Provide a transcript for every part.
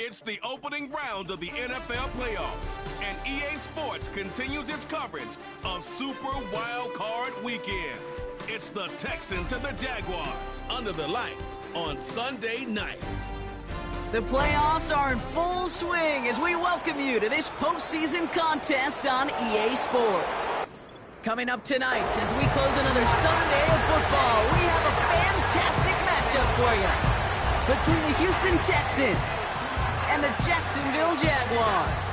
It's the opening round of the NFL playoffs, and EA Sports continues its coverage of Super Wild Card Weekend. It's the Texans and the Jaguars under the lights on Sunday night. The playoffs are in full swing as we welcome you to this postseason contest on EA Sports. Coming up tonight as we close another Sunday of football, we have a fantastic matchup for you between the Houston Texans and the Jacksonville Jaguars.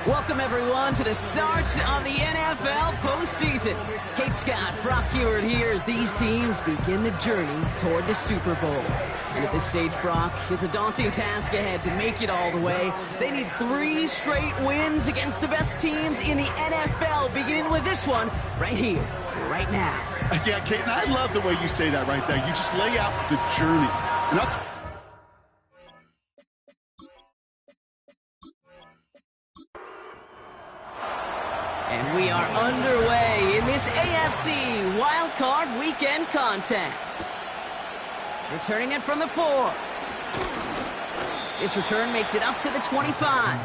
Welcome, everyone, to the start of the NFL postseason. Kate Scott, Brock Heward here as these teams begin the journey toward the Super Bowl. And at this stage, Brock, it's a daunting task ahead to make it all the way. They need 3 straight wins against the best teams in the NFL, beginning with this one right here, right now. Yeah, Kate, and I love the way you say that right there. You just lay out the journey. And that's... And we are underway in this AFC Wildcard Weekend contest. Returning it from the 4. This return makes it up to the 25.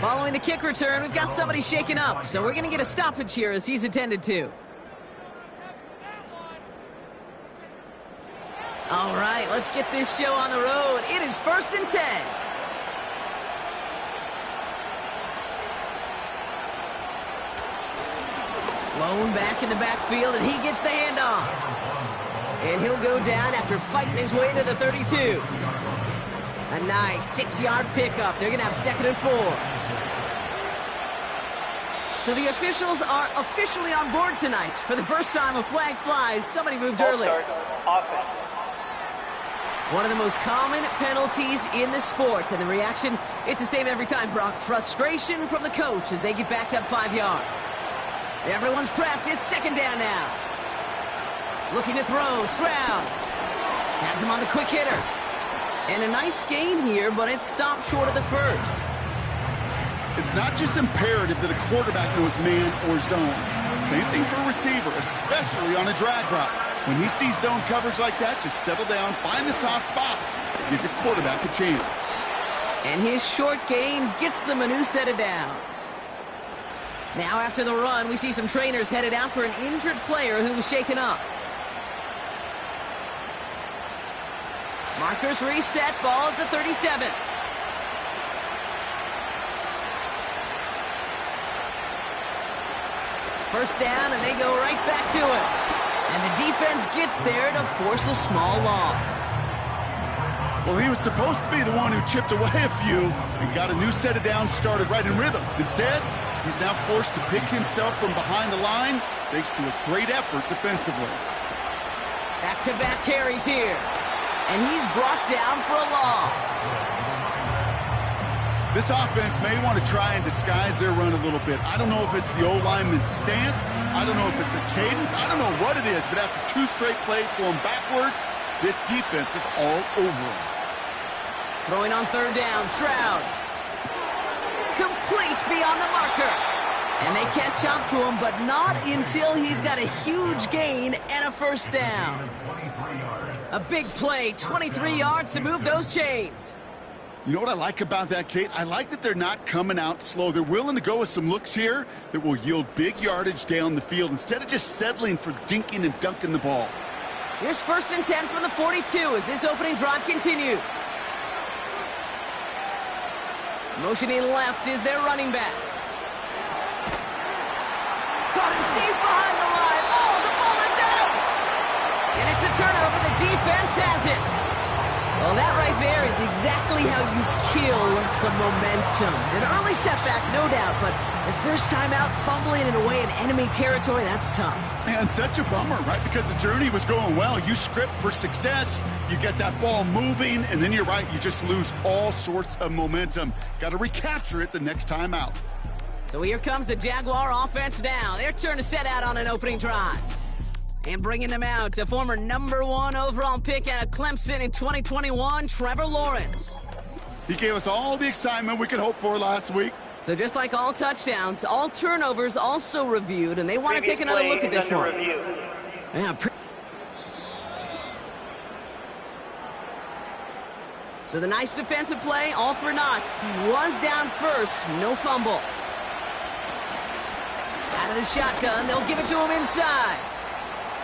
Following the kick return, we've got somebody shaken up, so we're going to get a stoppage here as he's attended to. All right, let's get this show on the road. It is 1st and 10. Lone back in the backfield, and he gets the handoff. And he'll go down after fighting his way to the 32. A nice 6-yard pickup. They're going to have 2nd and 4. So the officials are officially on board tonight. For the first time, a flag flies. Somebody moved early. Offense. One of the most common penalties in the sport. And the reaction, it's the same every time, Brock. Frustration from the coach as they get backed up 5 yards. Everyone's prepped. It's 2nd down now. Looking to throw. Stroud has him on the quick hitter. And a nice gain here, but it's stopped short of the 1st. It's not just imperative that a quarterback knows man or zone. Same thing for a receiver, especially on a drag route. When he sees zone coverage like that, just settle down, find the soft spot, give your quarterback a chance. And his short gain gets them a new set of downs. Now after the run, we see some trainers headed out for an injured player who was shaken up. Markers reset, ball at the 37. First down, and they go right back to it. And the defense gets there to force a small loss. Well, he was supposed to be the one who chipped away a few and got a new set of downs started right in rhythm. Instead, he's now forced to pick himself from behind the line thanks to a great effort defensively. Back-to-back carries here. And he's brought down for a loss. This offense may want to try and disguise their run a little bit. I don't know if it's the O-lineman's stance. I don't know if it's a cadence. I don't know what it is, but after 2 straight plays going backwards, this defense is all over him. Throwing on 3rd down, Stroud. Complete beyond the marker. And they catch up to him, but not until he's got a huge gain and a 1st down. A big play, 23 yards to move those chains. You know what I like about that, Kate? I like that they're not coming out slow. They're willing to go with some looks here that will yield big yardage down the field instead of just settling for dinking and dunking the ball. Here's 1st and 10 from the 42 as this opening drive continues. Motioning left is their running back. Caught him deep behind the line. Oh, the ball is out! And it's a turnover. The defense has it. Well, that right there is exactly how you kill some momentum. An early setback, no doubt, but the first time out, fumbling it away in enemy territory, that's tough. Man, such a bummer, right? Because the journey was going well. You script for success, you get that ball moving, and then you're right, you just lose all sorts of momentum. Got to recapture it the next time out. So here comes the Jaguar offense now. Their turn to set out on an opening drive. And bringing them out, a former #1 overall pick out of Clemson in 2021, Trevor Lawrence. He gave us all the excitement we could hope for last week. So just like all touchdowns, all turnovers also reviewed, and they want to take another look at this one. Review. Yeah, So the nice defensive play, all for naught. He was down first, no fumble. Out of the shotgun, they'll give it to him inside.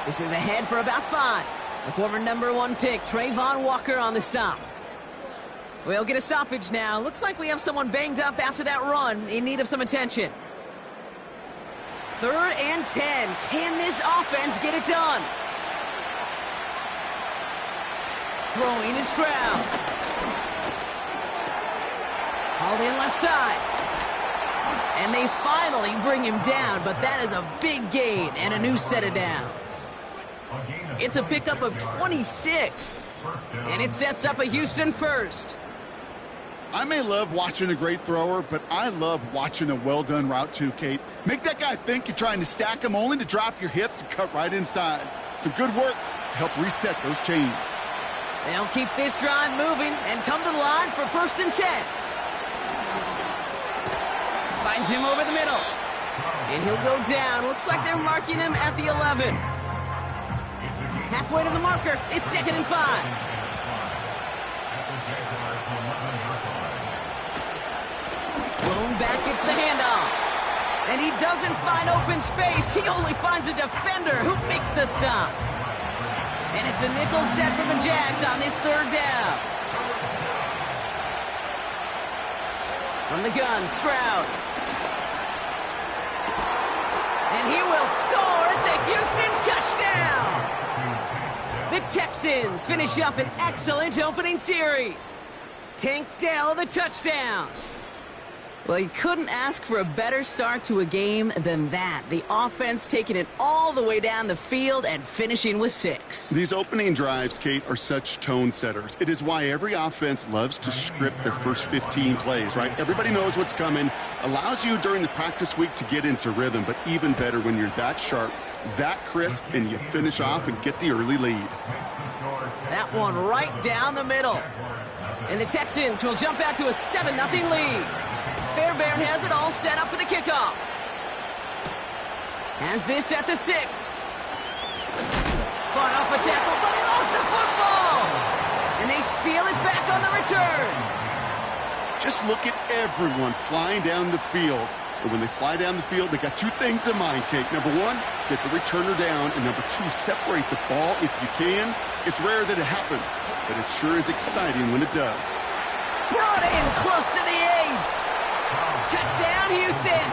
This is ahead for about 5. The former #1 pick, Trayvon Walker, on the stop. We'll get a stoppage now. Looks like we have someone banged up after that run, in need of some attention. 3rd and 10. Can this offense get it done? Throwing is Stroud. Hauled in left side. And they finally bring him down, but that is a big gain and a new set of downs. It's a pickup of 26, and it sets up a Houston first. I may love watching a great thrower, but I love watching a well-done route too, Kate. Make that guy think you're trying to stack him only to drop your hips and cut right inside. Some good work to help reset those chains. They'll keep this drive moving and come to the line for 1st and 10. Finds him over the middle. And he'll go down. Looks like they're marking him at the 11. Halfway to the marker. It's 2nd and 5. Blown back gets the handoff. And he doesn't find open space. He only finds a defender who makes the stop. And it's a nickel set from the Jags on this 3rd down. From the gun, Stroud. And he will score. It's a Houston touchdown. The Texans finish up an excellent opening series. Tank Dell the touchdown. Well, you couldn't ask for a better start to a game than that. The offense taking it all the way down the field and finishing with 6. These opening drives, Kate, are such tone setters. It is why every offense loves to script their first 15 plays, right? Everybody knows what's coming. Allows you during the practice week to get into rhythm, but even better when you're that sharp, that crisp, and you finish off and get the early lead. That one right down the middle. And the Texans will jump out to a 7-0 lead. Fairbairn has it all set up for the kickoff. Has this at the 6. Fought off a tackle, but he lost the football. And they steal it back on the return. Just look at everyone flying down the field. And when they fly down the field, they got 2 things in mind, Kate. Number 1, get the returner down. And number 2, separate the ball if you can. It's rare that it happens, but it sure is exciting when it does. Brought in close to the 8. Touchdown, Houston!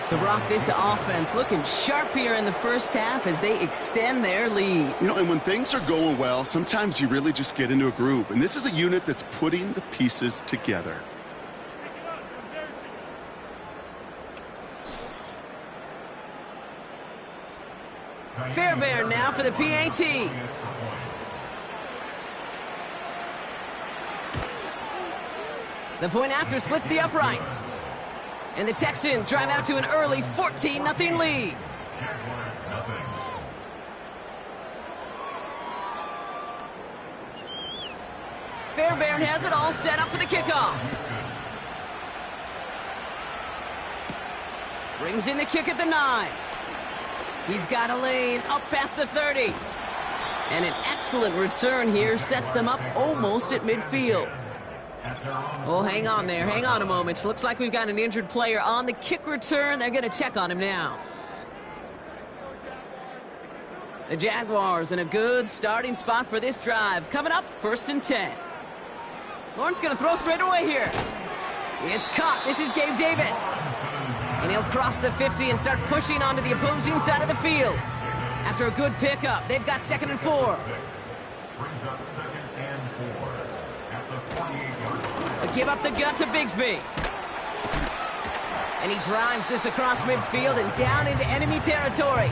So, Brock, this offense looking sharp here in the first half as they extend their lead. You know, and when things are going well, sometimes you really just get into a groove. And this is a unit that's putting the pieces together. Fairbairn now for the PAT. The point after splits the uprights. And the Texans drive out to an early 14-0 lead. Fairbairn has it all set up for the kickoff. Brings in the kick at the 9. He's got a lane up past the 30. And an excellent return here sets them up almost at midfield. Oh, hang on there. Hang on a moment. Looks like we've got an injured player on the kick return. They're going to check on him now. The Jaguars in a good starting spot for this drive. Coming up, 1st and 10. Lawrence going to throw straight away here. It's caught. This is Gabe Davis. And he'll cross the 50 and start pushing onto the opposing side of the field. After a good pickup, they've got 2nd and 4. Give up the gut to Bigsby. And he drives this across midfield and down into enemy territory.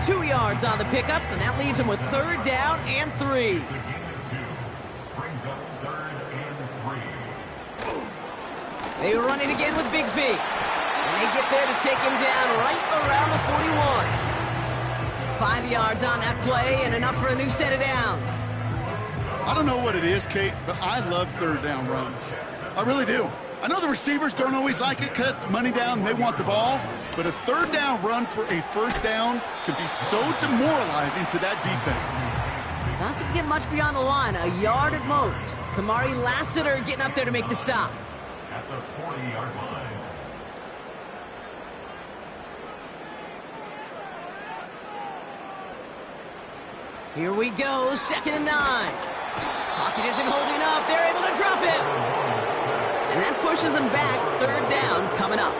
2 yards on the pickup, and that leaves him with 3rd down and 3. They run it again with Bigsby. And they get there to take him down right around the 41. 5 yards on that play and enough for a new set of downs. I don't know what it is, Kate, but I love 3rd down runs. I really do. I know the receivers don't always like it because it's money down, they want the ball, but a 3rd down run for a 1st down can be so demoralizing to that defense. Doesn't get much beyond the line, a yard at most. Kamari Lassiter getting up there to make the stop. At the 40-yard line. Here we go, 2nd and 9. Pocket isn't holding up. They're able to drop him. And that pushes them back. 3rd down coming up.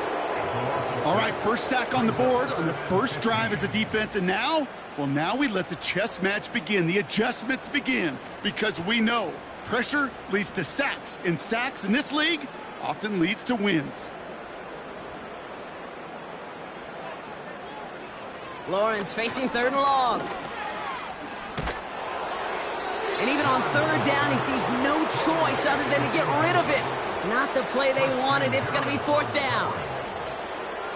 All right, first sack on the board on the first drive as a defense. And now, well, now we let the chess match begin. The adjustments begin because we know pressure leads to sacks. And sacks in this league often leads to wins. Lawrence facing 3rd and long. And even on 3rd down, he sees no choice other than to get rid of it. Not the play they wanted. It's going to be 4th down.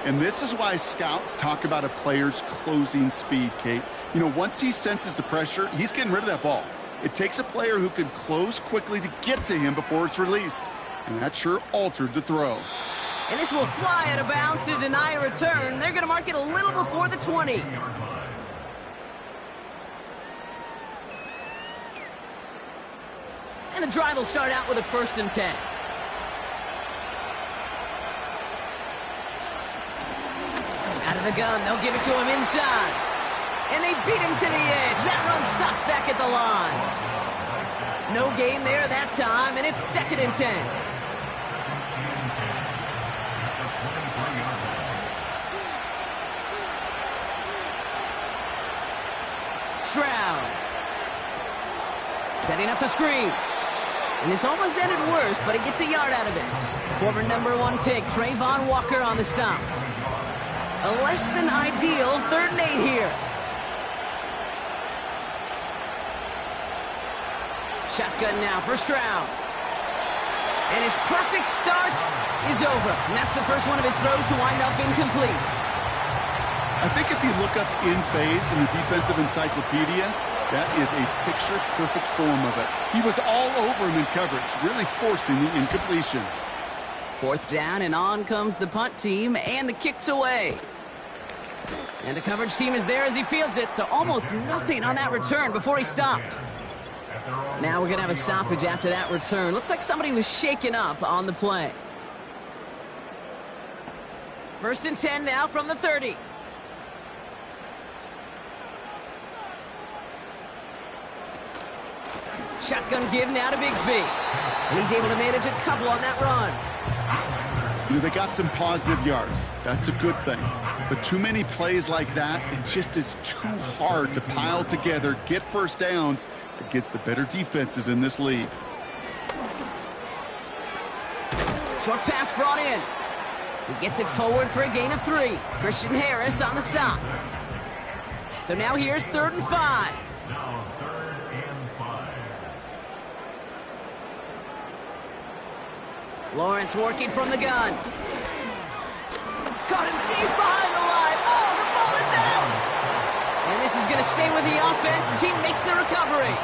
And this is why scouts talk about a player's closing speed, Kate. You know, once he senses the pressure, he's getting rid of that ball. It takes a player who can close quickly to get to him before it's released. And that sure altered the throw. And this will fly out of bounds to deny a return. They're going to mark it a little before the 20. And the drive will start out with a 1st and 10. Out of the gun, they'll give it to him inside. And they beat him to the edge. That run stopped back at the line. No gain there that time, and it's 2nd and 10. Stroud. Setting up the screen. And this almost ended worse, but he gets a yard out of it. Former #1 pick, Trayvon Walker on the stop. A less than ideal 3rd and 8 here. Shotgun now for Stroud. And his perfect start is over. And that's the first one of his throws to wind up incomplete. I think if you look up in phase in the defensive encyclopedia, that is a picture-perfect form of it. He was all over him in coverage, really forcing the incompletion. 4th down, and on comes the punt team, and the kick's away. And the coverage team is there as he fields it, so almost nothing on that return before he stopped. Now we're going to have a stoppage after that return. Looks like somebody was shaken up on the play. 1st and 10 now from the 30. Shotgun give now to Bigsby. And he's able to manage a couple on that run. You know, they got some positive yards. That's a good thing. But too many plays like that, it just is too hard to pile together, get 1st downs against the better defenses in this league. Short pass brought in. He gets it forward for a gain of 3. Christian Harris on the stop. So now here's 3rd and 5. Now 3rd and 5. Lawrence working from the gun. Caught him deep behind the line. Oh, the ball is out! And this is going to stay with the offense as he makes the recovery.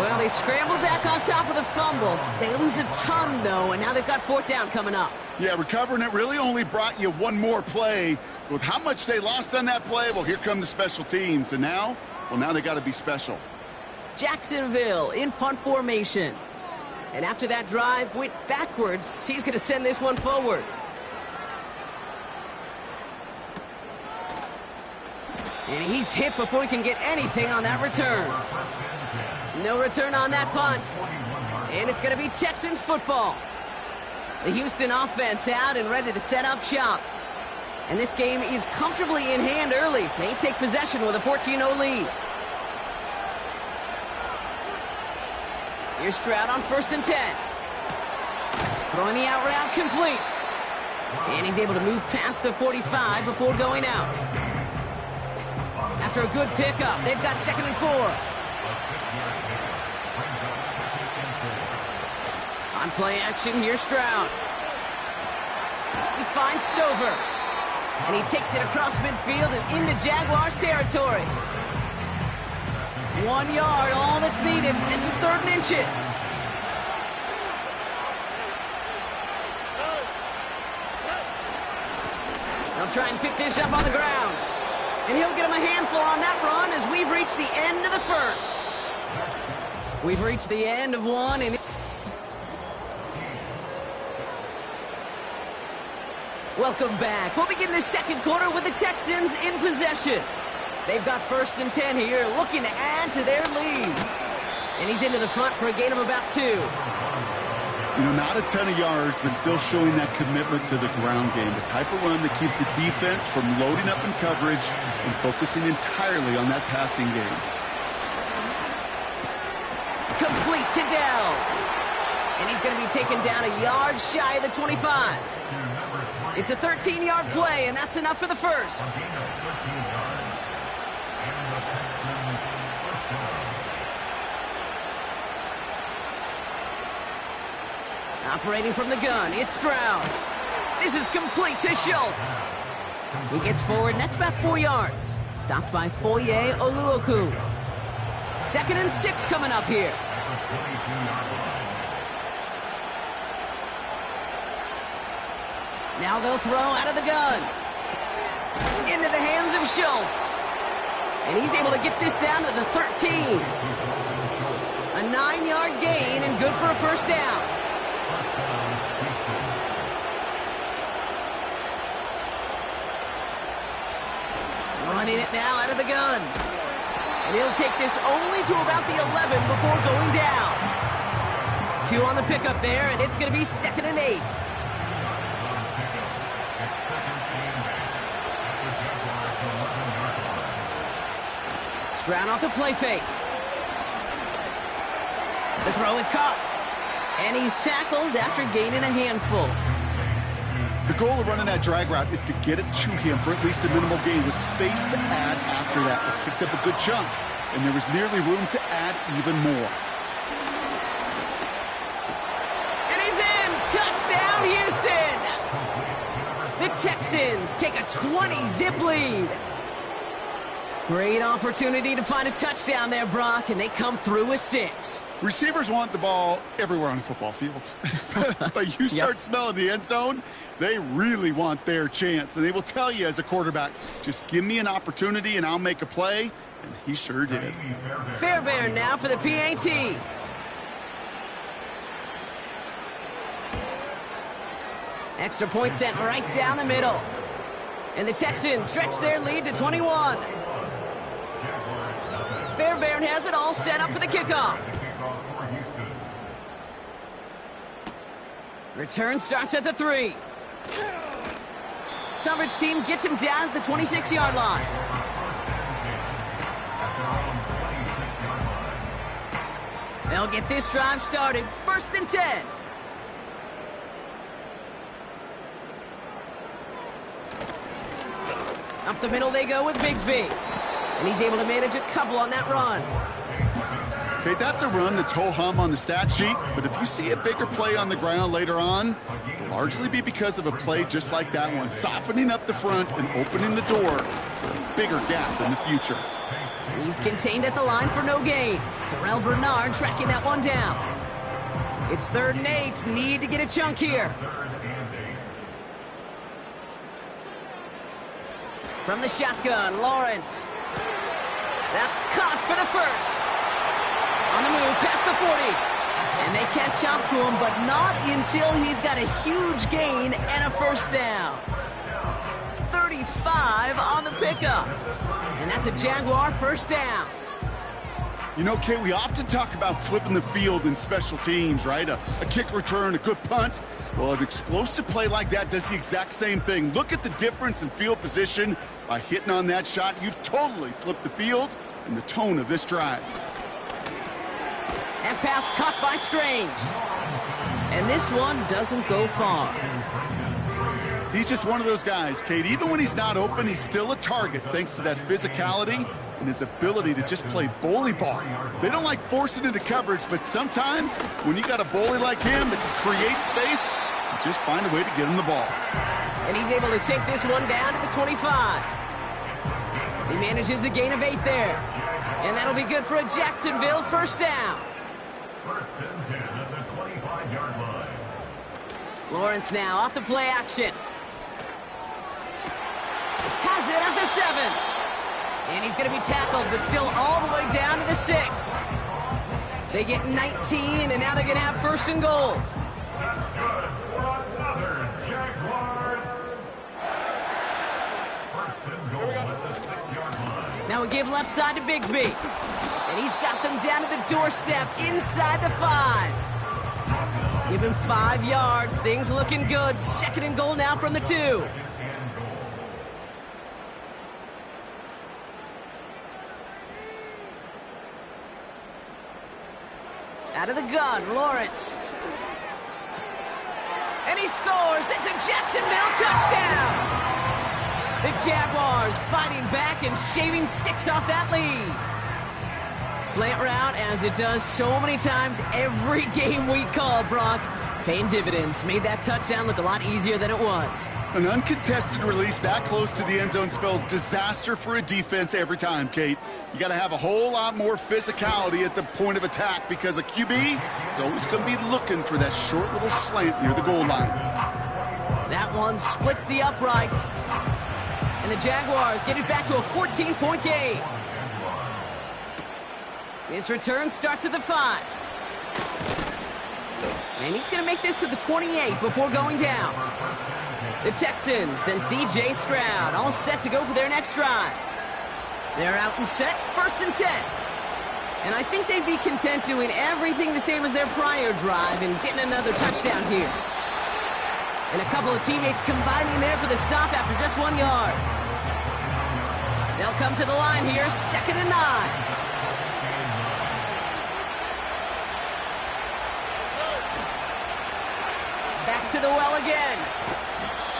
Well, they scrambled back on top of the fumble. They lose a ton, though, and now they've got 4th down coming up. Yeah, recovering it really only brought you one more play. With how much they lost on that play, well, here come the special teams. And now, well, now they got to be special. Jacksonville in punt formation. And after that drive went backwards, he's going to send this one forward. And he's hit before he can get anything on that return. No return on that punt. And it's going to be Texans football. The Houston offense out and ready to set up shop. And this game is comfortably in hand early. They take possession with a 14-0 lead. Here's Stroud on 1st and 10. Throwing the out route complete. And he's able to move past the 45 before going out. After a good pickup, they've got 2nd and 4. On play action, here's Stroud. He finds Stover. And he takes it across midfield and into Jaguars territory. 1 yard, all that's needed. This is 3rd and inches. They'll try and pick this up on the ground. And he'll get him a handful on that run as we've reached the end of the 1st. We've reached the end of one. Welcome back. We'll begin the second quarter with the Texans in possession. They've got 1st and 10 here, looking to add to their lead. And he's into the front for a gain of about 2. You know, not a ton of yards, but still showing that commitment to the ground game. The type of run that keeps the defense from loading up in coverage and focusing entirely on that passing game. Complete to Dell. And he's going to be taken down a yard shy of the 25. It's a 13-yard play, and that's enough for the first. Operating from the gun, it's Stroud. This is complete to Schultz. He gets forward, and that's about 4 yards. Stopped by Foye Oluoku. 2nd and 6 coming up here. Now they'll throw out of the gun. Into the hands of Schultz. And he's able to get this down to the 13. A 9-yard gain and good for a first down. Running it now out of the gun. And he'll take this only to about the 11 before going down. 2 on the pickup there, and it's going to be 2nd and 8. Stroud off the play fake. The throw is caught. And he's tackled after gaining a handful. The goal of running that drag route is to get it to him for at least a minimal gain with space to add after that. They picked up a good chunk, and there was nearly room to add even more. And he's in! Touchdown, Houston! The Texans take a 20-zip lead. Great opportunity to find a touchdown there, Brock, and they come through with 6. Receivers want the ball everywhere on the football field. But you start smelling the end zone, they really want their chance. And they will tell you as a quarterback, just give me an opportunity and I'll make a play. And he sure did. Fairbairn now for the PAT. Extra point sent right down the middle. And the Texans stretch their lead to 21. Fairbairn has it all set up for the kickoff. Return starts at the 3. Coverage team gets him down at the 26-yard line. They'll get this drive started. 1st and 10. Up the middle they go with Bigsby. And he's able to manage a couple on that run. Okay, that's a run that's ho-hum on the stat sheet, but if you see a bigger play on the ground later on, it'll largely be because of a play just like that one, softening up the front and opening the door for a bigger gap in the future. He's contained at the line for no gain. Terrell Bernard tracking that one down. It's 3rd and 8. Need to get a chunk here. From the shotgun, Lawrence. That's caught for the first. On the move, past the 40. And they catch up to him, but not until he's got a huge gain and a first down. 35 on the pickup. And that's a Jaguar first down. You know, Kate, we often talk about flipping the field in special teams, right? A kick return, a good punt. Well, an explosive play like that does the exact same thing. Look at the difference in field position. By hitting on that shot, you've totally flipped the field and the tone of this drive. And pass caught by Strange. And this one doesn't go far. He's just one of those guys, Kate. Even when he's not open, he's still a target thanks to that physicality and his ability to just play bully ball. They don't like forcing into coverage, but sometimes when you got a bully like him that can create space, you just find a way to get him the ball. And he's able to take this one down to the 25. He manages a gain of 8 there. And that'll be good for a Jacksonville first down. 1st and 10 at the 25-yard line. Lawrence now off the play action. Has it at the 7. And he's going to be tackled, but still all the way down to the 6. They get 19, and now they're going to have first and goal. That's good for another Jaguars. First and goal at the 6-yard line. Now we give left side to Bigsby. And he's got them down to the doorstep inside the 5. Give him 5 yards. Things looking good. Second and goal now from the 2. Out of the gun, Lawrence. And he scores. It's a Jacksonville touchdown. The Jaguars fighting back and shaving 6 off that lead. Slant route, as it does so many times every game we call, Brock. Paying dividends. Made that touchdown look a lot easier than it was. An uncontested release that close to the end zone spells disaster for a defense every time, Kate. You got to have a whole lot more physicality at the point of attack because a QB is always going to be looking for that short little slant near the goal line. That one splits the uprights. And the Jaguars get it back to a 14-point game. His return starts at the 5. And he's going to make this to the 28 before going down. The Texans and C.J. Stroud all set to go for their next drive. They're out and set, first and 10. And I think they'd be content doing everything the same as their prior drive and getting another touchdown here. And a couple of teammates combining there for the stop after just 1 yard. They'll come to the line here, second and 9. Back to the well again.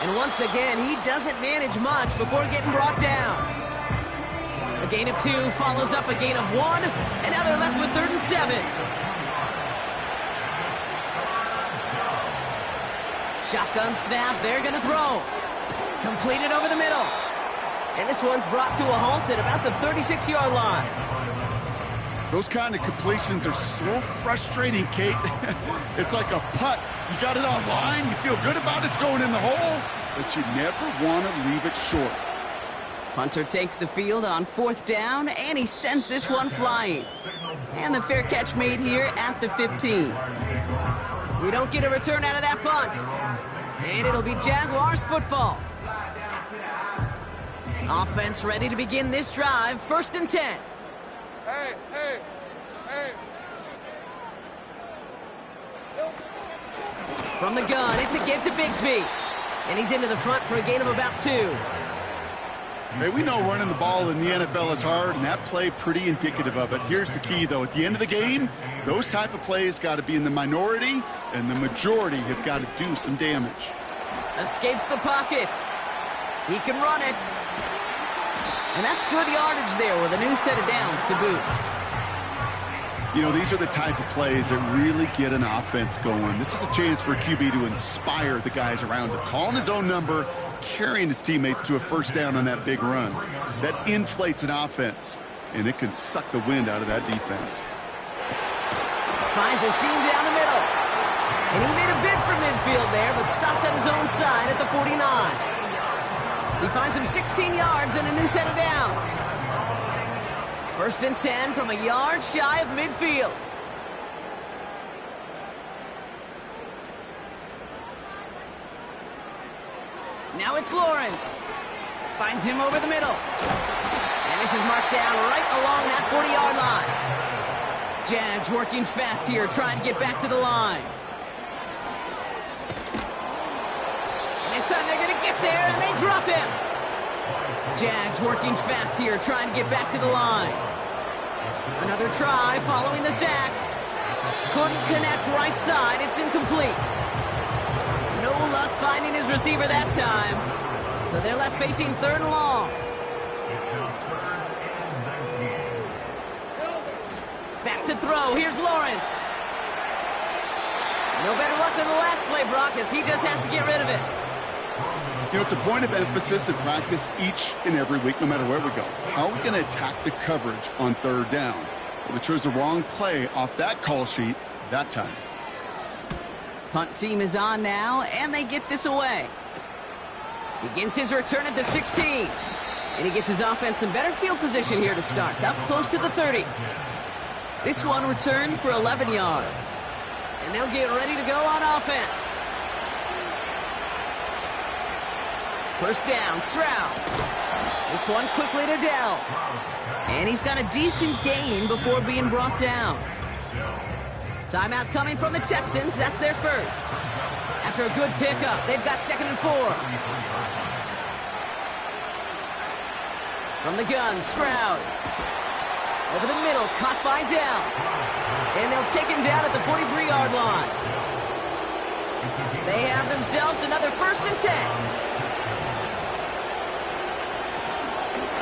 And once again, he doesn't manage much before getting brought down. A gain of 2 follows up a gain of 1, and now they're left with 3rd and 7. Shotgun snap, they're going to throw. Completed over the middle. And this one's brought to a halt at about the 36-yard line. Those kind of completions are so frustrating, Kate. It's like a putt. You got it on line, you feel good about it's going in the hole, but you never want to leave it short. Hunter takes the field on 4th down, and he sends this one flying. And the fair catch made here at the 15. We don't get a return out of that punt. And it'll be Jaguars football. Offense ready to begin this drive, 1st and 10. Hey. From the gun, it's a give to Bigsby. And he's into the front for a gain of about 2. Hey, we know running the ball in the NFL is hard, and that play pretty indicative of it. Here's the key, though. At the end of the game, those type of plays got to be in the minority, and the majority have got to do some damage. Escapes the pocket. He can run it. And that's good yardage there with a new set of downs to boot. You know, these are the type of plays that really get an offense going. This is a chance for a QB to inspire the guys around him. Calling his own number, carrying his teammates to a 1st down on that big run. That inflates an offense, and it can suck the wind out of that defense. Finds a seam down the middle. And he made a bid for midfield there, but stopped on his own side at the 49. He finds him 16 yards and a new set of downs. 1st and 10 from a yard shy of midfield. Now it's Lawrence. Finds him over the middle. And this is marked down right along that 40-yard line. Jags working fast here, trying to get back to the line. And this time they're going to get there, and they drop him. Jags working fast here, trying to get back to the line. Another try following the sack. Couldn't connect right side. It's incomplete. No luck finding his receiver that time. So they're left facing 3rd and long. Back to throw. Here's Lawrence. No better luck than the last play, Brock, as he just has to get rid of it. You know, it's a point of emphasis in practice each and every week, no matter where we go. How are we going to attack the coverage on 3rd down? Well, they chose the wrong play off that call sheet that time. Punt team is on now, and they get this away. Begins his return at the 16. And he gets his offense in better field position here to start. Up close to the 30. This one returned for 11 yards. And they'll get ready to go on offense. First down, Stroud. This one quickly to Dell. And he's got a decent gain before being brought down. Timeout coming from the Texans. That's their first. After a good pickup, they've got 2nd and 4. From the gun, Stroud. Over the middle, caught by Dell. And they'll take him down at the 43-yard line. They have themselves another 1st and 10.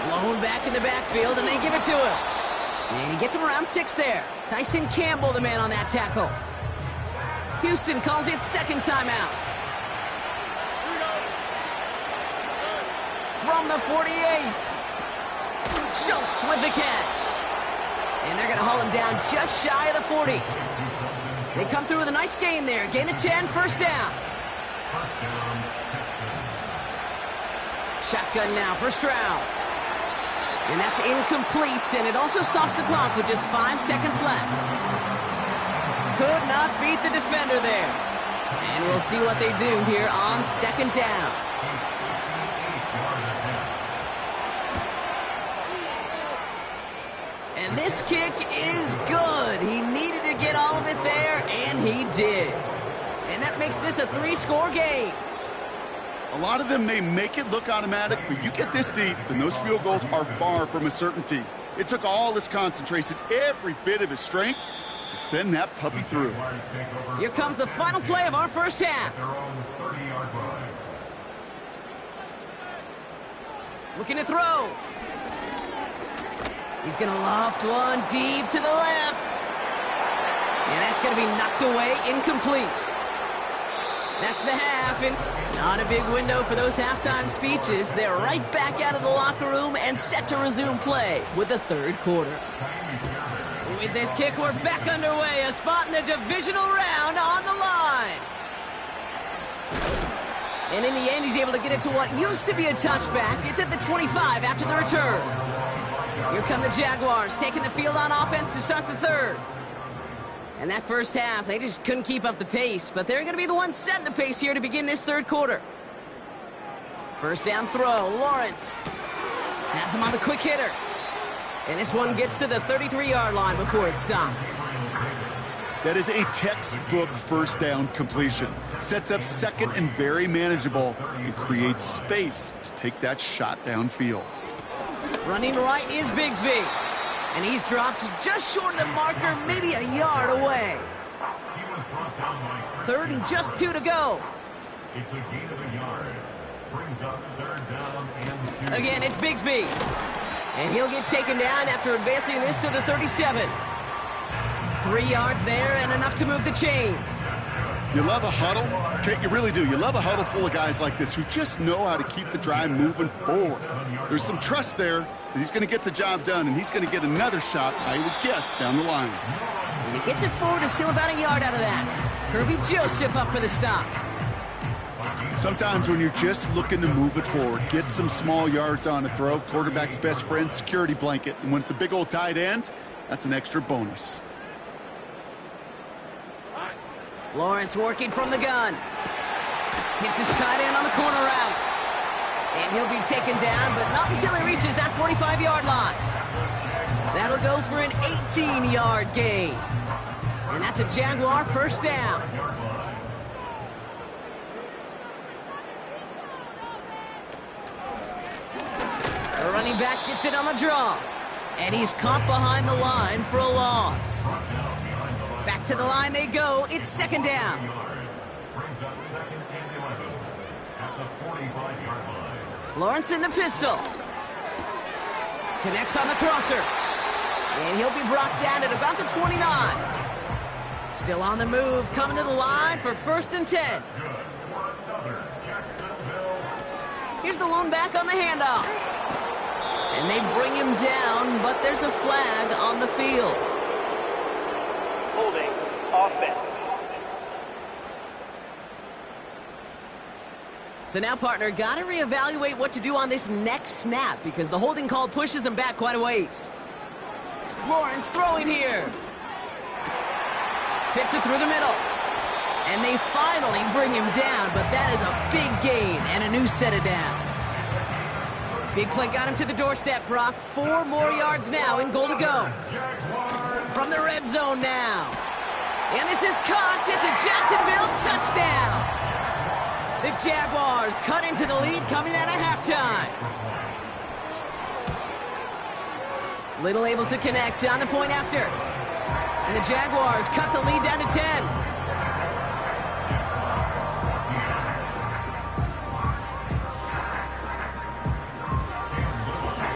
Blown back in the backfield, and they give it to him. And he gets him around 6 there. Tyson Campbell, the man on that tackle. Houston calls it 2nd timeout. From the 48. Schultz with the catch. And they're going to haul him down just shy of the 40. They come through with a nice gain there. Gain of 10, 1st down. Shotgun now for Stroud. And that's incomplete, and it also stops the clock with just 5 seconds left. Could not beat the defender there. And we'll see what they do here on 2nd down. And this kick is good. He needed to get all of it there, and he did. And that makes this a 3-score game. A lot of them may make it look automatic, but you get this deep, and those field goals are far from a certainty. It took all his concentration, every bit of his strength, to send that puppy through. Here comes the final play of our first half. Looking to throw. He's going to loft one deep to the left. And that's going to be knocked away, incomplete. That's the half, and not a big window for those halftime speeches. They're right back out of the locker room and set to resume play with the 3rd quarter. With this kick, we're back underway. A spot in the divisional round on the line. And in the end, he's able to get it to what used to be a touchback. It's at the 25 after the return. Here come the Jaguars, taking the field on offense to start the 3rd. And that first half, they just couldn't keep up the pace, but they're going to be the ones setting the pace here to begin this 3rd quarter. First down throw, Lawrence has him on the quick hitter. And this one gets to the 33-yard line before it's stopped. That is a textbook 1st down completion. Sets up 2nd and very manageable and creates space to take that shot downfield. Running right is Bigsby. And he's dropped just short of the marker, maybe a yard away. 3rd and just 2 to go. It's a gain of a yard. Brings up 3rd down and 2. Again, it's Bigsby. And he'll get taken down after advancing this to the 37. 3 yards there and enough to move the chains. You love a huddle? Okay, you really do. You love a huddle full of guys like this who just know how to keep the drive moving forward. There's some trust there that he's going to get the job done, and he's going to get another shot, I would guess, down the line. And he gets it forward to still about a yard out of that. Kirby Joseph up for the stop. Sometimes when you're just looking to move it forward, get some small yards on a throw, quarterback's best friend, security blanket. And when it's a big old tight end, that's an extra bonus. Lawrence working from the gun. Hits his tight end on the corner route. And he'll be taken down, but not until he reaches that 45-yard line. That'll go for an 18-yard gain. And that's a Jaguar 1st down. The running back gets it on the draw. And he's caught behind the line for a loss. Back to the line they go. It's 2nd down. Brings up 2nd and 11 at the 45-yard line. Lawrence in the pistol. Connects on the crosser. And he'll be brought down at about the 29. Still on the move, coming to the line for 1st and 10. Here's the lone back on the handoff. And they bring him down, but there's a flag on the field. Holding offense. So now, partner, got to reevaluate what to do on this next snap because the holding call pushes him back quite a ways. Lawrence throwing here. Fits it through the middle. And they finally bring him down, but that is a big gain and a new set of downs. Big play got him to the doorstep, Brock. 4 more yards now in goal to go. From the red zone now. And this is caught. It's a Jacksonville touchdown. The Jaguars cut into the lead coming out of halftime. Little able to connect on the point after. And the Jaguars cut the lead down to 10.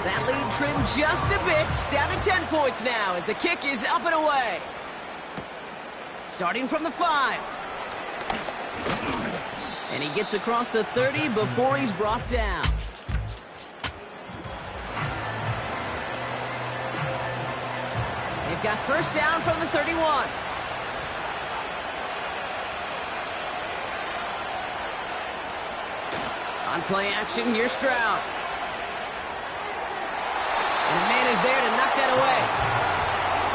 That lead trimmed just a bit, down to 10 points now as the kick is up and away. Starting from the 5. And he gets across the 30 before he's brought down. They've got first down from the 31. On play action, here's Stroud. And a man is there to knock that away.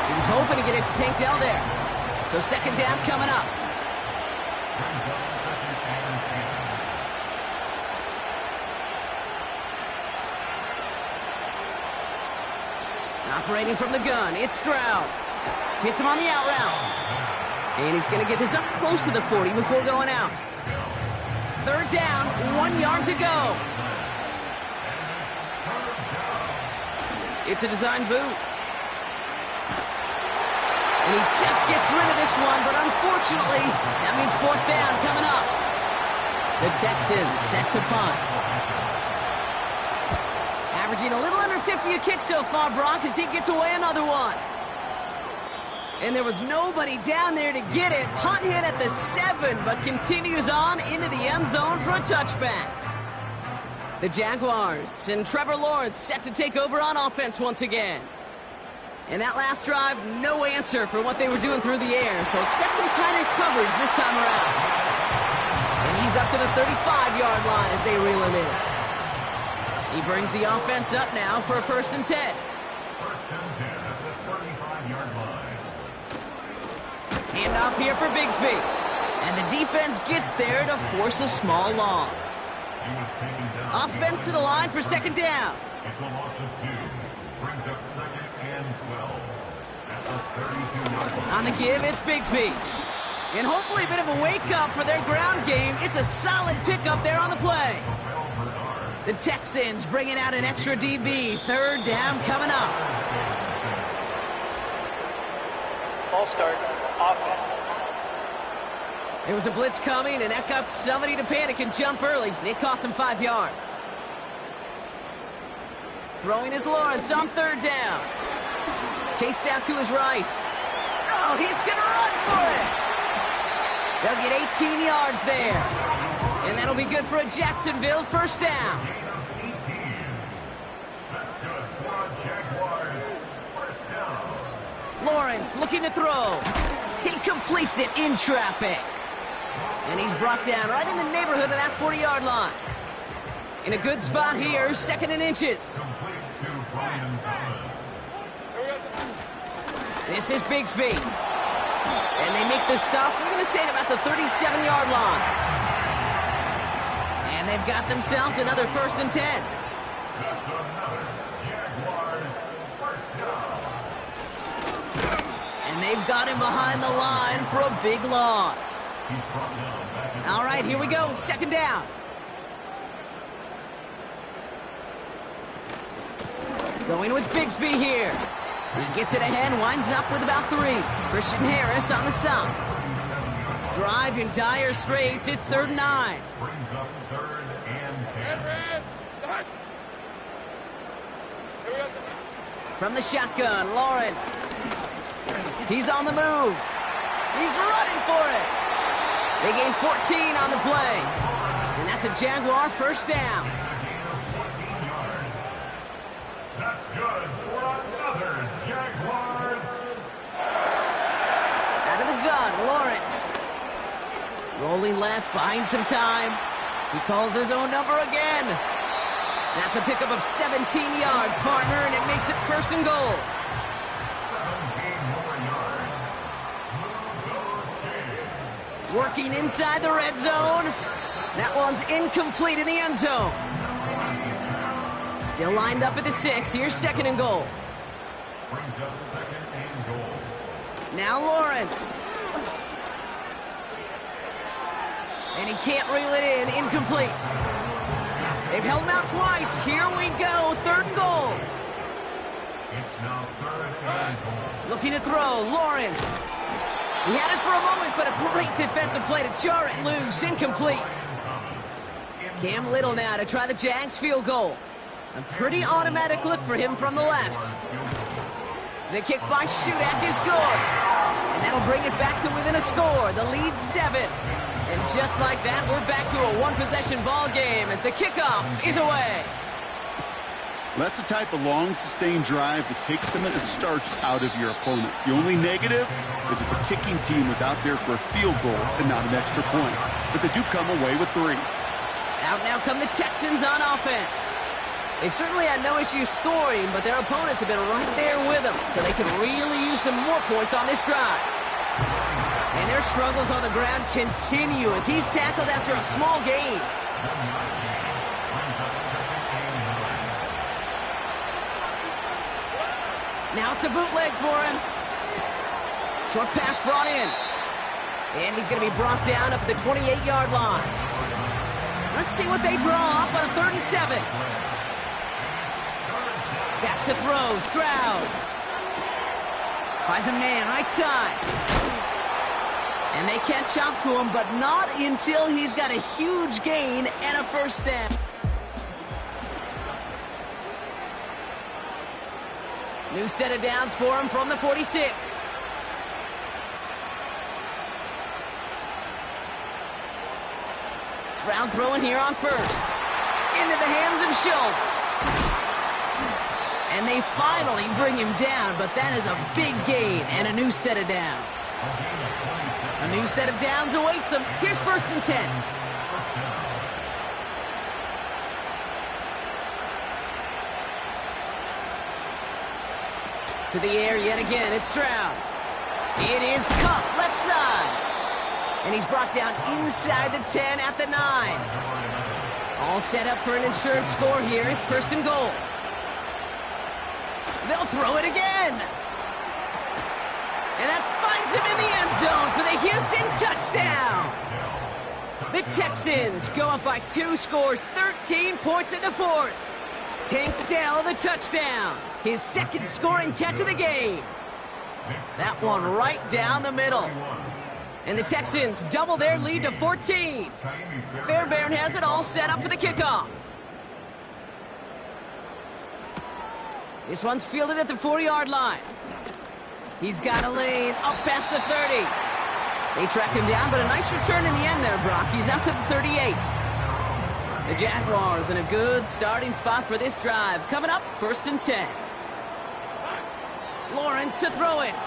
He was hoping to get it to Tank Dell there. So second down coming up. Operating from the gun, it's Stroud. Hits him on the out route. And he's going to get this up close to the 40 before going out. Third down, 1 yard to go. It's a design boot. And he just gets rid of this one, but unfortunately, that means fourth down coming up. The Texans set to punt. Averaging a little under 50 a kick so far, Brock, as he gets away another one. And there was nobody down there to get it. Punt hit at the 7, but continues on into the end zone for a touchback. The Jaguars and Trevor Lawrence set to take over on offense once again. And that last drive, no answer for what they were doing through the air, so expect some tighter coverage this time around. And he's up to the 35-yard line as they reel him in. He brings the offense up now for a 1st and 10. 1st and 10 at the 35-yard line. Hand off here for Bigsby. And the defense gets there to force a small loss. He was taken down. Offense to the line for second down. It's a loss of 2. Brings up 2nd and 12 at the 32-yard line. On the give, it's Bigsby. And hopefully a bit of a wake-up for their ground game. It's a solid pickup there on the play. The Texans bringing out an extra DB. Third down coming up. Ball start. Offense. There was a blitz coming, and that got somebody to panic and jump early. It cost him 5 yards. Throwing is Lawrence on third down. Chased out to his right. Oh, he's going to run for it. They'll get 18 yards there. And that'll be good for a Jacksonville first down. That's good for a Jaguars first down. Lawrence looking to throw. He completes it in traffic. And he's brought down right in the neighborhood of that 40-yard line. In a good spot here, 2nd and inches. Complete to Brian Thomas. This is Bigsby. And they make the stop, we're going to say, at about the 37-yard line. And they've got themselves another 1st and 10. That's another Jaguars first down. And they've got him behind the line for a big loss. He's brought down back at All right, here we go. Second down. Going with Bigsby here. He gets it ahead, winds up with about 3. Christian Harris on the stop. Drive in dire straits. It's 3rd and 9. brings up 3rd and 10. From the shotgun, Lawrence. He's on the move. He's running for it. They gain 14 on the play. And that's a Jaguar first down. That's good for another Jaguars. Out of the gun, Lawrence. Rolling left, buying some time. He calls his own number again. That's a pickup of 17 yards, partner, and it makes it 1st and goal. 17 more yards. Move those Working inside the red zone. That one's incomplete in the end zone. Still lined up at the 6. Here's 2nd and goal. Brings up 2nd and goal. Now Lawrence. And he can't reel it in. Incomplete. They've held him out twice. Here we go. 3rd and goal. It's now 3rd and goal. Looking to throw. Lawrence. He had it for a moment, but a great defensive play to jar it loose. Incomplete. Cam Little now to try the Jags field goal. A pretty automatic look for him from the left. The kick by Shudak is good. And that'll bring it back to within a score. The lead 7. And just like that, we're back to a one-possession ball game as the kickoff is away. That's the type of long, sustained drive that takes some of the starch out of your opponent. The only negative is that the kicking team was out there for a field goal and not an extra point. But they do come away with 3. Out now come the Texans on offense. They've certainly had no issue scoring, but their opponents have been right there with them, so they could really use some more points on this drive. And their struggles on the ground continue as he's tackled after a small gain. Now it's a bootleg for him. Short pass brought in. And he's going to be brought down up at the 28-yard line. Let's see what they draw up on a 3rd and 7. Back to throw. Stroud. Finds a man right side. And they catch up to him, but not until he's got a huge gain and a 1st down. New set of downs for him from the 46. Stroud throwing here on 1st. Into the hands of Schultz. And they finally bring him down, but that is a big gain and a new set of downs. A new set of downs awaits him. Here's 1st and 10. To the air yet again, it's Stroud. It is Cup, left side. And he's brought down inside the 10 at the 9. All set up for an insurance score here. It's 1st and goal. They'll throw it again. And that finds him in the end zone for the Houston touchdown. The Texans go up by 2, scores 13 points in the 4th. Tank Dell the touchdown. His 2nd scoring catch of the game. That one right down the middle. And the Texans double their lead to 14. Fairbairn has it all set up for the kickoff. This one's fielded at the 40-yard line. He's got a lane up past the 30. They track him down, but a nice return in the end there, Brock. He's up to the 38. The Jaguars in a good starting spot for this drive. Coming up, 1st and 10. Lawrence to throw it.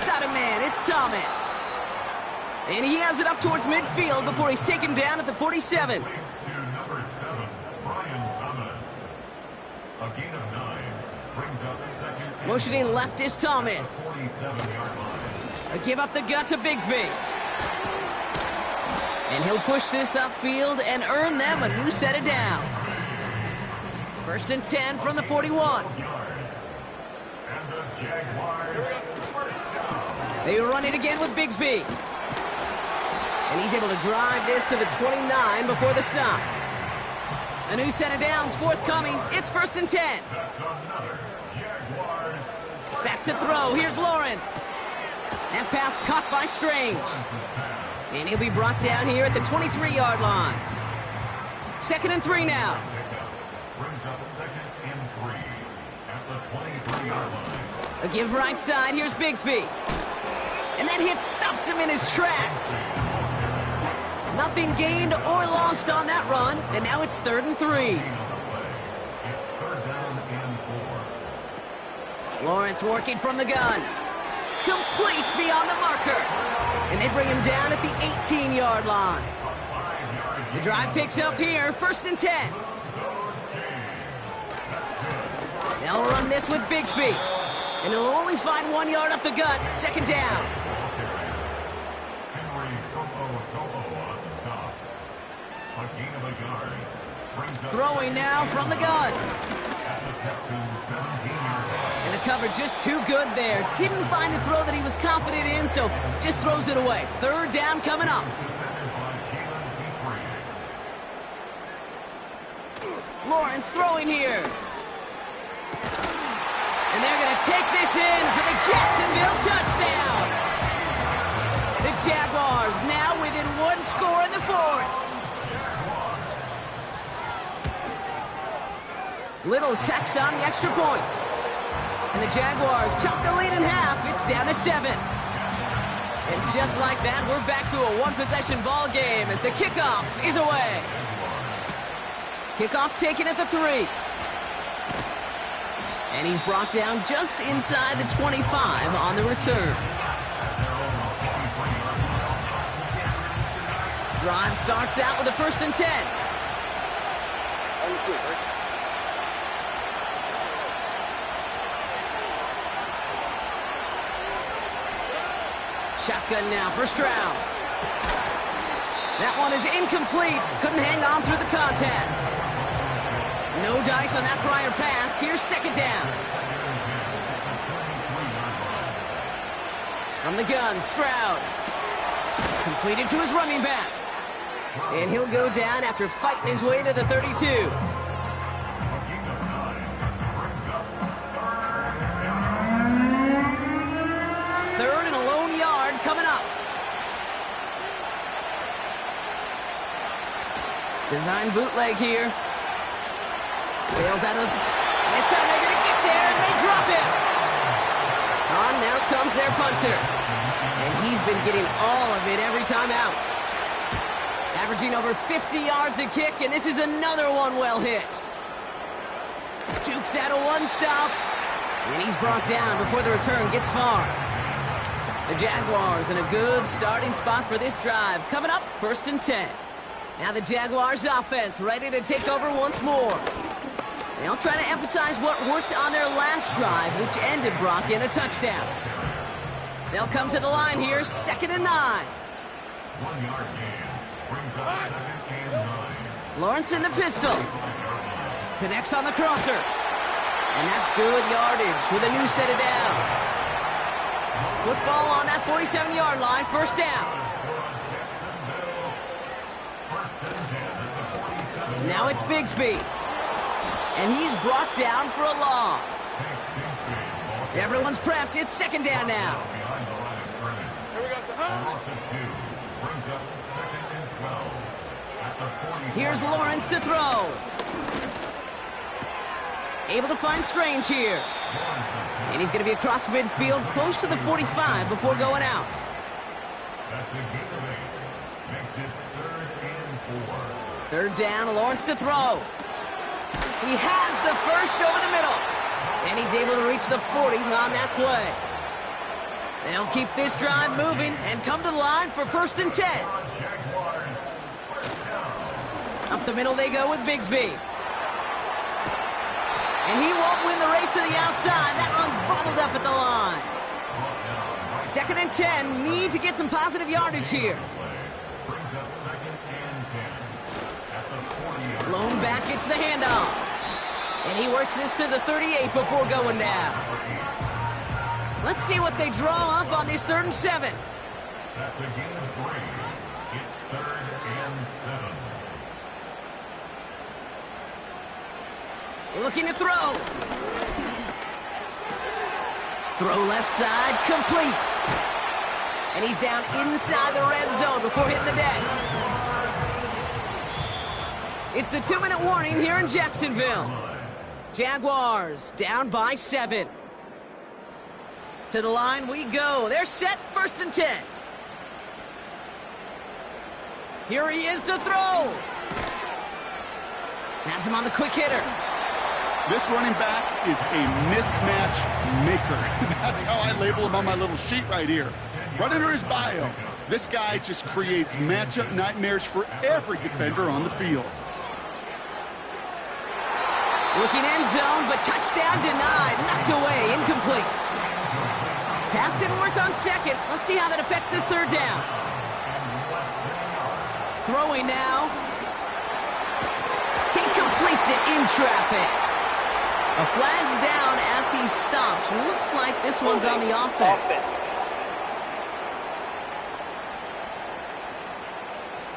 Got a man, it's Thomas. And he has it up towards midfield before he's taken down at the 47. To number 7, Brian Thomas. A gain of 9 brings up 2nd. Motioning left is Thomas. 47-yard line. A give up the gut to Bigsby. And he'll push this upfield and earn them a new set of downs. 1st and 10 from the 41. And the Jaguars first down. They run it again with Bigsby. And he's able to drive this to the 29 before the stop. A new set of downs forthcoming. It's 1st and 10. That's another Jaguars. Back to throw. Here's Lawrence. That pass caught by Strange. And he'll be brought down here at the 23-yard line. 2nd and 3 now. Brings up 2nd and 3 at the 23-yard line. A give right side. Here's Bigsby. And that hit stops him in his tracks. Nothing gained or lost on that run. And now it's 3rd and 3. It's 3rd down and 4. Lawrence working from the gun. Complete beyond the marker. And they bring him down at the 18-yard line. The drive picks up here, 1st and 10. They'll run this with Bigsby. And he'll only find 1 yard up the gut, 2nd down. Throwing now from the gun. And the cover just too good there. Didn't find a throw that he was confident in, so just throws it away. Third down coming up. Lawrence throwing here. And they're going to take this in for the Jacksonville touchdown. The Jaguars now within one score in the fourth. Little tacks on the extra point. And the Jaguars chop the lead in half. It's down to 7. And just like that, we're back to a one-possession ball game as the kickoff is away. Kickoff taken at the 3. And he's brought down just inside the 25 on the return. Drive starts out with a 1st and 10. Shotgun now for Stroud. That one is incomplete. Couldn't hang on through the contact. No dice on that prior pass. Here's 2nd down. From the gun, Stroud. Completed to his running back. And he'll go down after fighting his way to the 32. Third and a lone yard coming up. Design bootleg here. Bails out of... This time they're going to get there, and they drop it. On now comes their punter. And he's been getting all of it every time out. Averaging over 50 yards a kick, and this is another one well hit. Jukes out a one-stop, and he's brought down before the return gets far. The Jaguars in a good starting spot for this drive. Coming up, 1st and 10. Now the Jaguars offense ready to take over once more. They'll try to emphasize what worked on their last drive, which ended, Brock, in a touchdown. They'll come to the line here, 2nd and 9. 1 yard gain. Brings up 2nd and 9. Lawrence in the pistol. Connects on the crosser. And that's good yardage with a new set of downs. Football on that 47-yard line, 1st down. Now it's Bigsby. And he's brought down for a loss. Everyone's prepped. It's 2nd down now. Here's Lawrence to throw. Able to find Strange here. And he's going to be across midfield, close to the 45 before going out. Third down, Lawrence to throw. He has the first over the middle. And he's able to reach the 40 on that play. They'll keep this drive moving and come to the line for 1st and 10. Up the middle they go with Bigsby. And he won't win the race to the outside. That run's bottled up at the line. 2nd and 10. Need to get some positive yardage here. Lone back gets the handoff. And he works this to the 38 before going down. Let's see what they draw up on this 3rd and 7. That's a gain of 3. It's 3rd and 7. Looking to throw. Throw left side, complete. And he's down inside the red zone before hitting the deck. It's the 2-minute warning here in Jacksonville. Jaguars down by 7. To the line we go. They're set, 1st and 10. Here he is to throw. Has him on the quick hitter. This running back is a mismatch maker. That's how I label him on my little sheet right here. Right under his bio, this guy just creates matchup nightmares for every defender on the field. Looking end zone, but touchdown denied. Knocked away, incomplete. Pass didn't work on 2nd. Let's see how that affects this 3rd down. Throwing now. He completes it in traffic. A flag's down as he stops. Looks like this one's on the offense.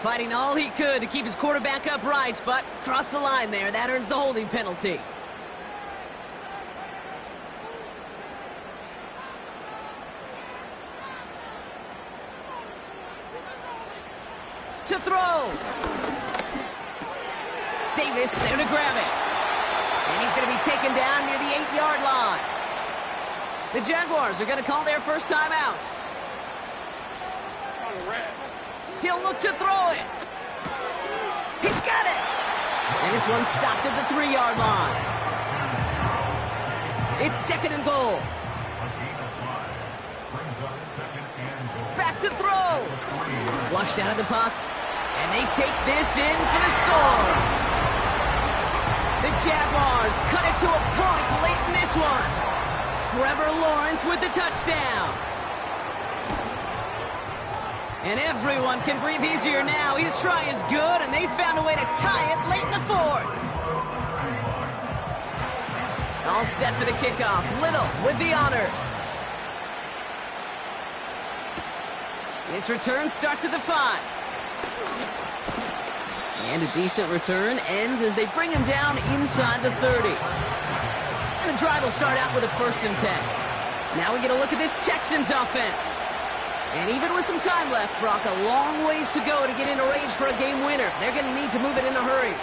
Fighting all he could to keep his quarterback upright, but crossed the line there. That earns the holding penalty. To throw. Davis there to grab it. And he's going to be taken down near the 8-yard line. The Jaguars are going to call their first timeout. He'll look to throw it. He's got it. And this one's stopped at the 3-yard line. It's 2nd and goal. Back to throw. Flushed out of the puck. And they take this in for the score. The Jaguars cut it to a point late in this one. Trevor Lawrence with the touchdown. And everyone can breathe easier now. His try is good, and they found a way to tie it late in the 4th. All set for the kickoff. Little with the honors. This return starts at the 5. And a decent return ends as they bring him down inside the 30. And the drive will start out with a 1st and 10. Now we get a look at this Texans offense. And even with some time left, Brock, a long ways to go to get into range for a game winner. They're going to need to move it in a hurry.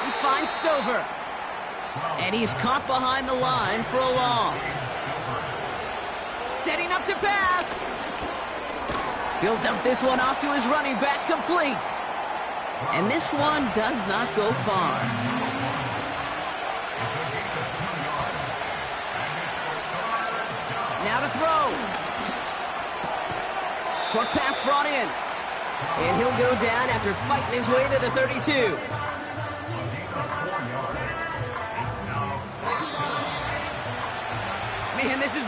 He finds Stover. And he's caught behind the line for a loss. Setting up to pass. He'll dump this one off to his running back, complete. And this one does not go far. Now to throw. Short pass brought in. And he'll go down after fighting his way to the 32. Man, this is...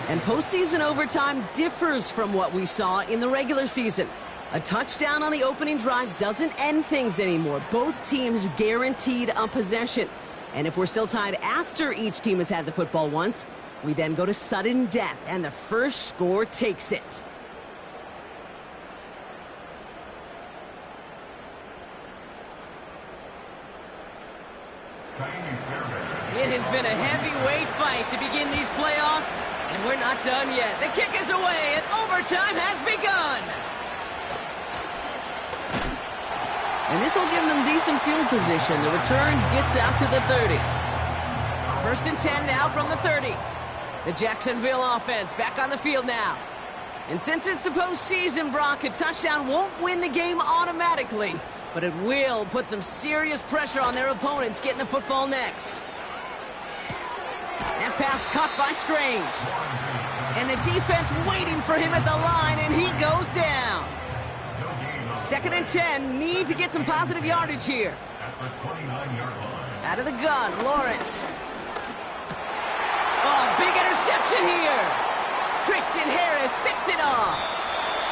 And postseason overtime differs from what we saw in the regular season. A touchdown on the opening drive doesn't end things anymore. Both teams guaranteed a possession. And if we're still tied after each team has had the football once, we then go to sudden death, and the first score takes it. It has been a heavyweight fight to begin these playoffs, and we're not done yet. The kick is away, and overtime has begun. And this will give them decent field position. The return gets out to the 30. 1st and 10 now from the 30. The Jacksonville offense back on the field now. And since it's the postseason, Brock, a touchdown won't win the game automatically, but it will put some serious pressure on their opponents getting the football next. That pass caught by Strange. And the defense waiting for him at the line, and he goes down. 2nd and 10, need to get some positive yardage here. Out of the gun, Lawrence. Oh, big interception here. Christian Harris picks it off.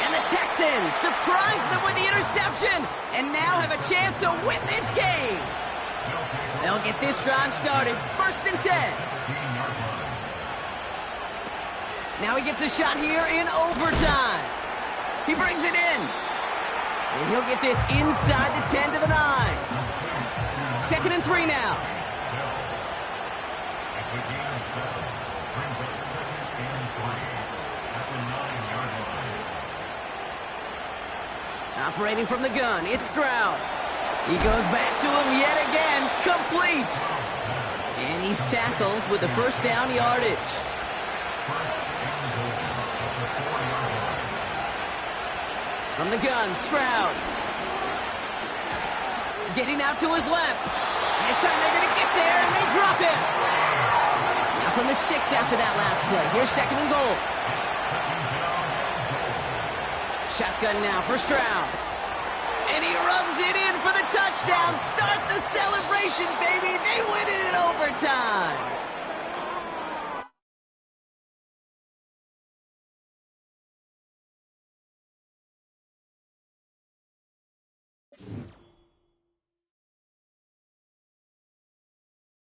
And the Texans surprise them with the interception and now have a chance to win this game. They'll get this drive started. 1st and 10. Now he gets a shot here in overtime. He brings it in. And he'll get this inside the 10 to the 9. 2nd and 3 now. Operating from the gun, it's Stroud. He goes back to him yet again, complete. And he's tackled with the 1st down yardage. From the gun, Stroud. Getting out to his left. This time they're going to get there, and they drop him. Now from the 6 after that last play. Here's 2nd and goal. Shotgun now for Stroud. And he runs it in for the touchdown. Start the celebration, baby. They win it in overtime. it.